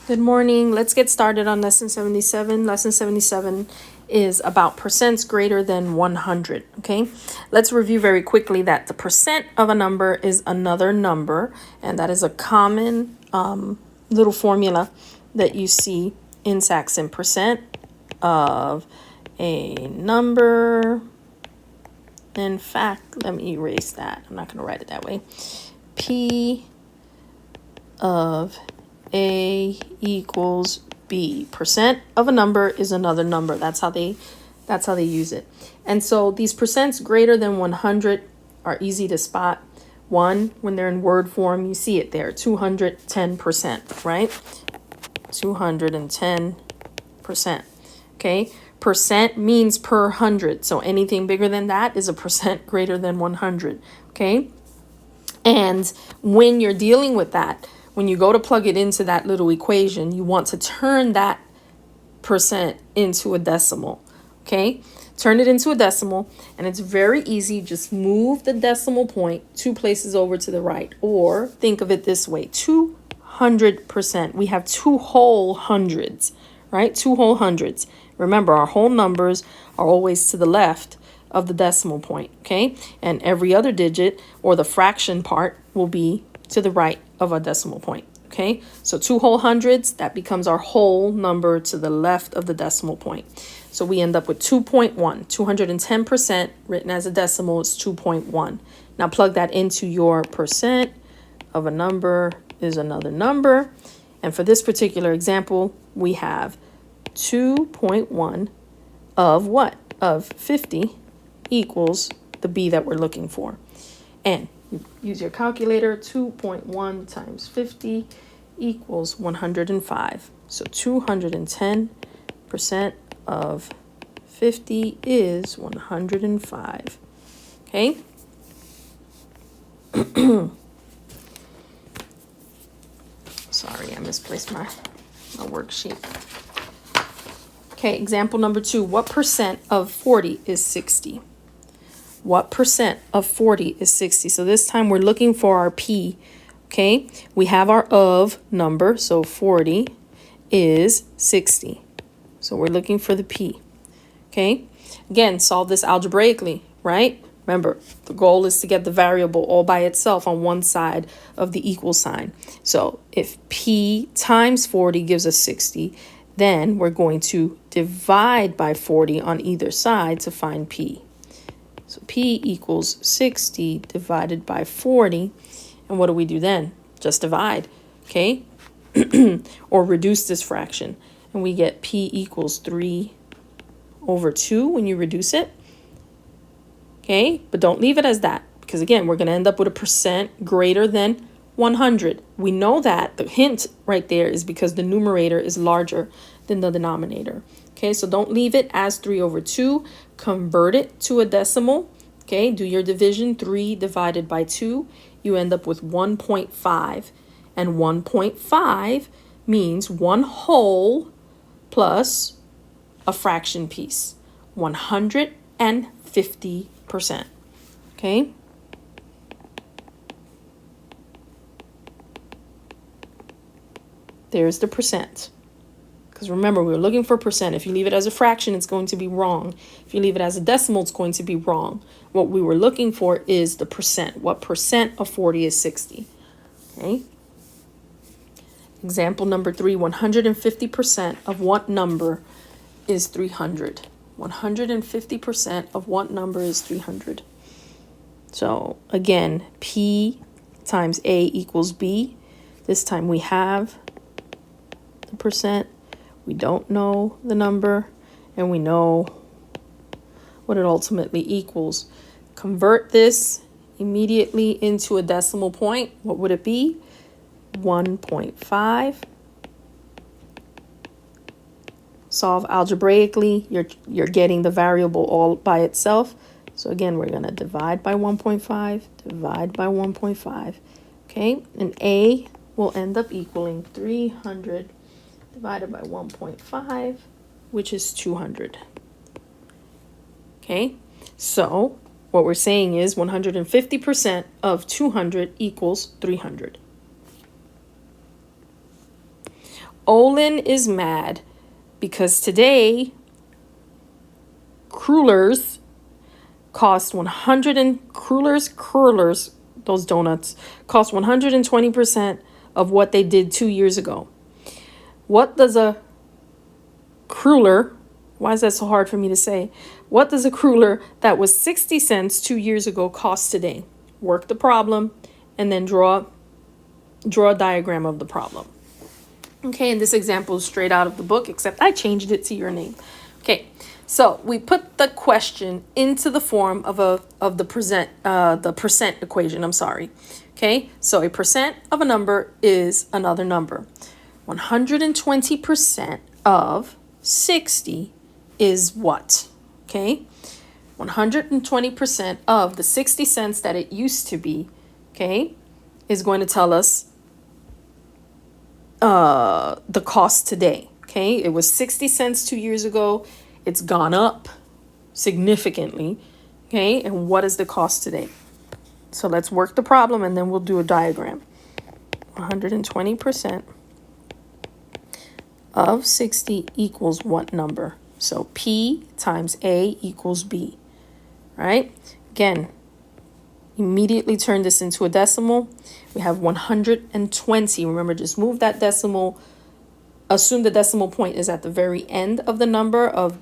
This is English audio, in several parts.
Good morning. Let's get started on lesson 77. Lesson 77 is about percents greater than 100. Okay, let's review very quickly that the percent of a number is another number, and that is a common little formula that you see in Saxon. Percent of a number. In fact, let me erase that. I'm not going to write it that way. P of A equals B. Percent of a number is another number. That's how they use it. And so these percents greater than 100 are easy to spot. One, when they're in word form, you see it there, 210%, right? 210%. Okay? Percent means per 100. So anything bigger than that is a percent greater than 100. Okay? And when you're dealing with that, when you go to plug it into that little equation, you want to turn that percent into a decimal. Okay? Turn it into a decimal, and it's very easy. Just move the decimal point 2 places over to the right, or think of it this way, 200%. We have 2 whole hundreds, right? 2 whole hundreds. Remember, our whole numbers are always to the left of the decimal point, okay? And every other digit, or the fraction part, will be to the right of a decimal point, okay? So 2 whole hundreds, that becomes our whole number to the left of the decimal point. So we end up with 2.1. 210% written as a decimal is 2.1. Now plug that into your percent of a number is another number. And for this particular example, we have 2.1 of what? Of 50 equals the B that we're looking for. And you use your calculator. 2.1 times 50 equals 105. So 210% of 50 is 105. Okay? Sorry, I misplaced my worksheet. Okay, example number 2. What percent of 40 is 60? What percent of 40 is 60? So this time we're looking for our P. Okay, we have our of number, so 40 is 60. So we're looking for the P. Okay, again, solve this algebraically, right? Remember, the goal is to get the variable all by itself on one side of the equal sign. So if P times 40 gives us 60, then we're going to divide by 40 on either side to find P. So P equals 60 divided by 40. And what do we do then? Just divide, okay? Or reduce this fraction. And we get P equals 3 over 2 when you reduce it. Okay, but don't leave it as that, because again, we're going to end up with a percent greater than 100. We know that. The hint right there is because the numerator is larger than the denominator. Okay, so don't leave it as 3 over 2. Convert it to a decimal. Okay, do your division. 3 divided by 2. You end up with 1.5. And 1.5 means 1 whole plus a fraction piece. 150%. Okay? There's the percent. Because remember, we were looking for percent. If you leave it as a fraction, it's going to be wrong. If you leave it as a decimal, it's going to be wrong. What we were looking for is the percent. What percent of 40 is 60? Okay? Example number 3, 150% of what number is 300? 150% of what number is 300? So again, P times A equals B. This time we have the percent. We don't know the number, and we know what it ultimately equals. Convert this immediately into a decimal point. What would it be? 1.5. Solve algebraically. You're getting the variable all by itself. So again, we're going to divide by 1.5, divide by 1.5. Okay, and A will end up equaling 300 divided by 1.5, which is 200. Okay, so what we're saying is 150% of 200 equals 300. Olin is mad because today crullers cost 100 and crullers, those donuts cost 120% of what they did 2 years ago. What does a cruller, why is that so hard for me to say? What does a cruller that was 60 cents 2 years ago cost today? Work the problem and then draw a diagram of the problem. Okay, and this example is straight out of the book, except I changed it to your name. Okay, so we put the question into the form of the percent equation. I'm sorry. Okay, so a percent of a number is another number. 120% of 60 is what? Okay, 120% of the 60 cents that it used to be, okay, is going to tell us the cost today. Okay, it was 60 cents 2 years ago. It's gone up significantly. Okay, and what is the cost today? So let's work the problem and then we'll do a diagram. 120% of 60 equals what number? So P times A equals B, right? Again, immediately turn this into a decimal. We have 120. Remember, just move that decimal. Assume the decimal point is at the very end of the number, of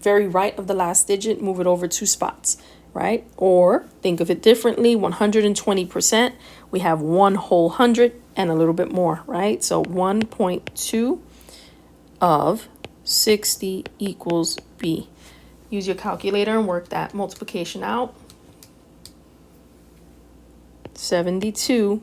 very right of the last digit. Move it over 2 spots, right? Or think of it differently. 120%. We have 1 whole 100 and a little bit more, right? So 1.2 of 60 equals B. Use your calculator and work that multiplication out. 72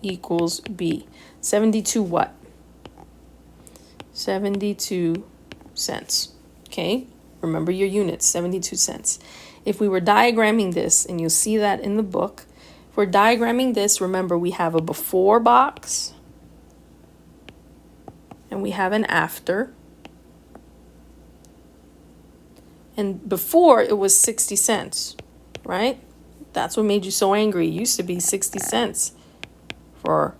equals B. 72 what? 72 cents. Okay, remember your units, 72 cents. If we were diagramming this, and you'll see that in the book, if we're diagramming this, remember we have a before box and we have an after. And before it was 60 cents, right? That's what made you so angry. It used to be 60 cents for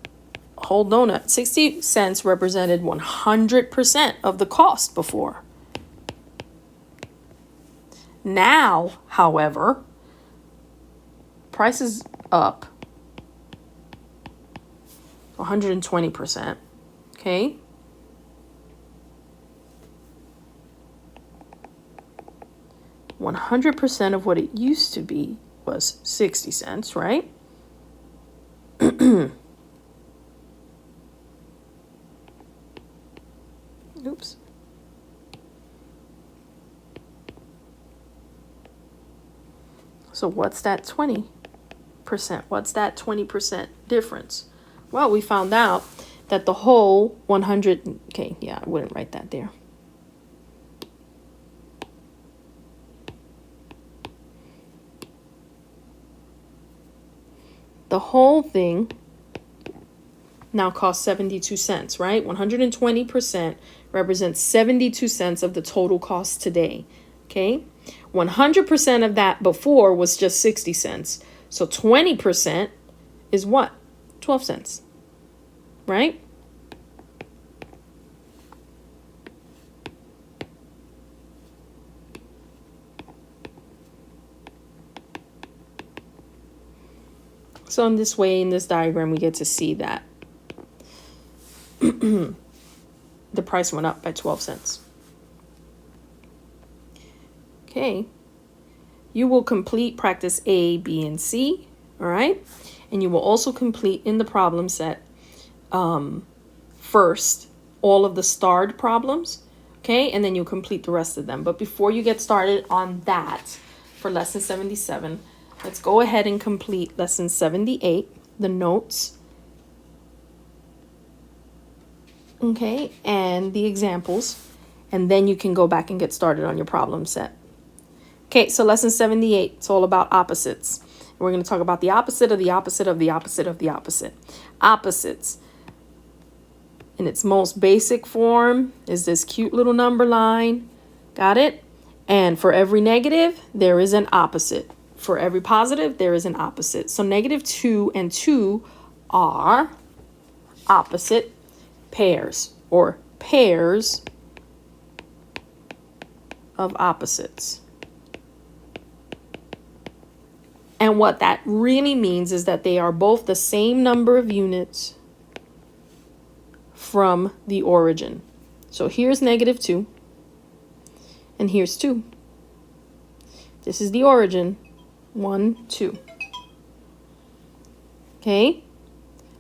a whole donut. 60 cents represented 100% of the cost before. Now, however, price is up 120%. Okay? %100% of what it used to be was 60 cents, right? Oops. So what's that 20%? What's that 20% difference? Well, we found out that the whole 100, okay, yeah, I wouldn't write that there. The whole thing now costs 72 cents, right? 120% represents 72 cents of the total cost today, okay? 100% of that before was just 60 cents. So 20% is what? 12 cents, right? So in this way, in this diagram, we get to see that the price went up by 12 cents. Okay. You will complete practice A, B, and C, all right? And you will also complete in the problem set first all of the starred problems, okay? And then you'll complete the rest of them. But before you get started on that for lesson 77, let's go ahead and complete lesson 78, the notes, okay, and the examples, and then you can go back and get started on your problem set. Okay, so lesson 78, it's all about opposites. We're going to talk about the opposite of the opposite of the opposite of the opposite. Opposites, in its most basic form, is this cute little number line. Got it? And for every negative, there is an opposite. For every positive, there is an opposite. So -2 and 2 are opposite pairs or pairs of opposites. And what that really means is that they are both the same number of units from the origin. So here's -2, and here's 2. This is the origin, 1, 2. Okay,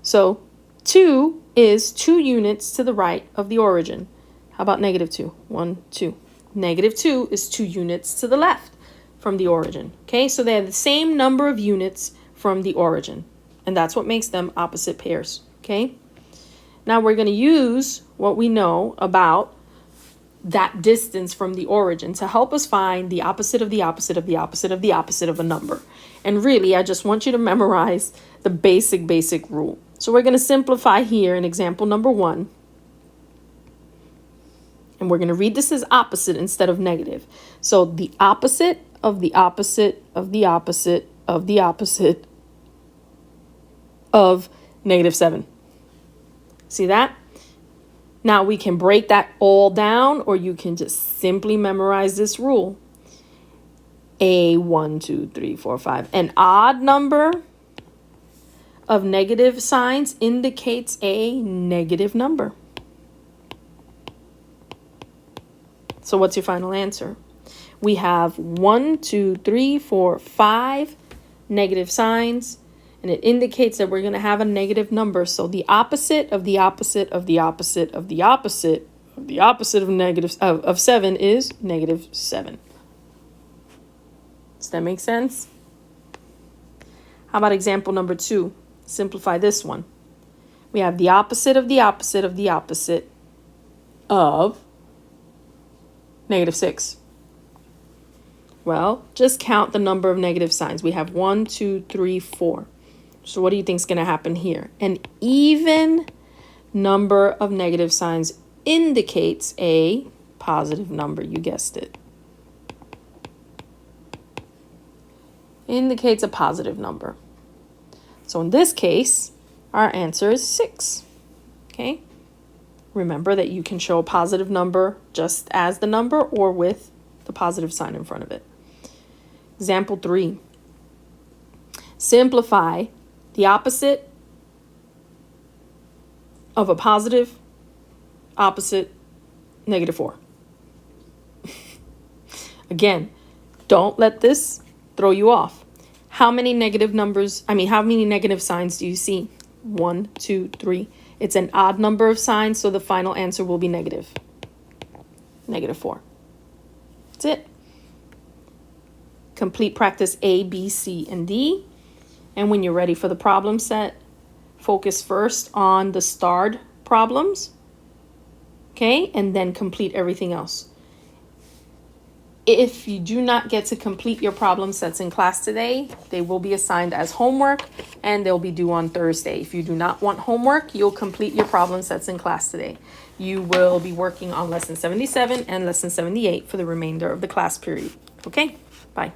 so 2 is 2 units to the right of the origin. How about -2? 1, 2. -2 is 2 units to the left from the origin. Okay, so they have the same number of units from the origin, and that's what makes them opposite pairs. Okay, now we're going to use what we know about that distance from the origin to help us find the opposite of the opposite of the opposite of the opposite of a number. And really, I just want you to memorize the basic rule. So we're going to simplify here in example number 1. And we're going to read this as opposite instead of negative. So the opposite of the opposite of the opposite of the opposite of -7. See that? Now we can break that all down, or you can just simply memorize this rule. A 1, 2, 3, 4, 5. An odd number of negative signs indicates a negative number. So what's your final answer? We have 1, 2, 3, 4, 5 negative signs, and it indicates that we're going to have a negative number. So the opposite of the opposite of the opposite of the opposite of the opposite of 7 is -7. Does that make sense? How about example number 2? Simplify this one. We have the opposite of the opposite of the opposite of -6. Well, just count the number of negative signs. We have 1, 2, 3, 4. So what do you think is going to happen here? An even number of negative signs indicates a positive number. You guessed it. Indicates a positive number. So in this case, our answer is 6. Okay? Remember that you can show a positive number just as the number or with the positive sign in front of it. Example 3. Simplify the opposite of a positive opposite -4. Again, don't let this throw you off. How many negative signs do you see? 1, 2, 3. It's an odd number of signs, so the final answer will be negative. -4. That's it. Complete practice A, B, C, and D. And when you're ready for the problem set, focus first on the starred problems, okay? And then complete everything else. If you do not get to complete your problem sets in class today, they will be assigned as homework and they'll be due on Thursday. If you do not want homework, you'll complete your problem sets in class today. You will be working on lesson 77 and lesson 78 for the remainder of the class period. Okay, bye.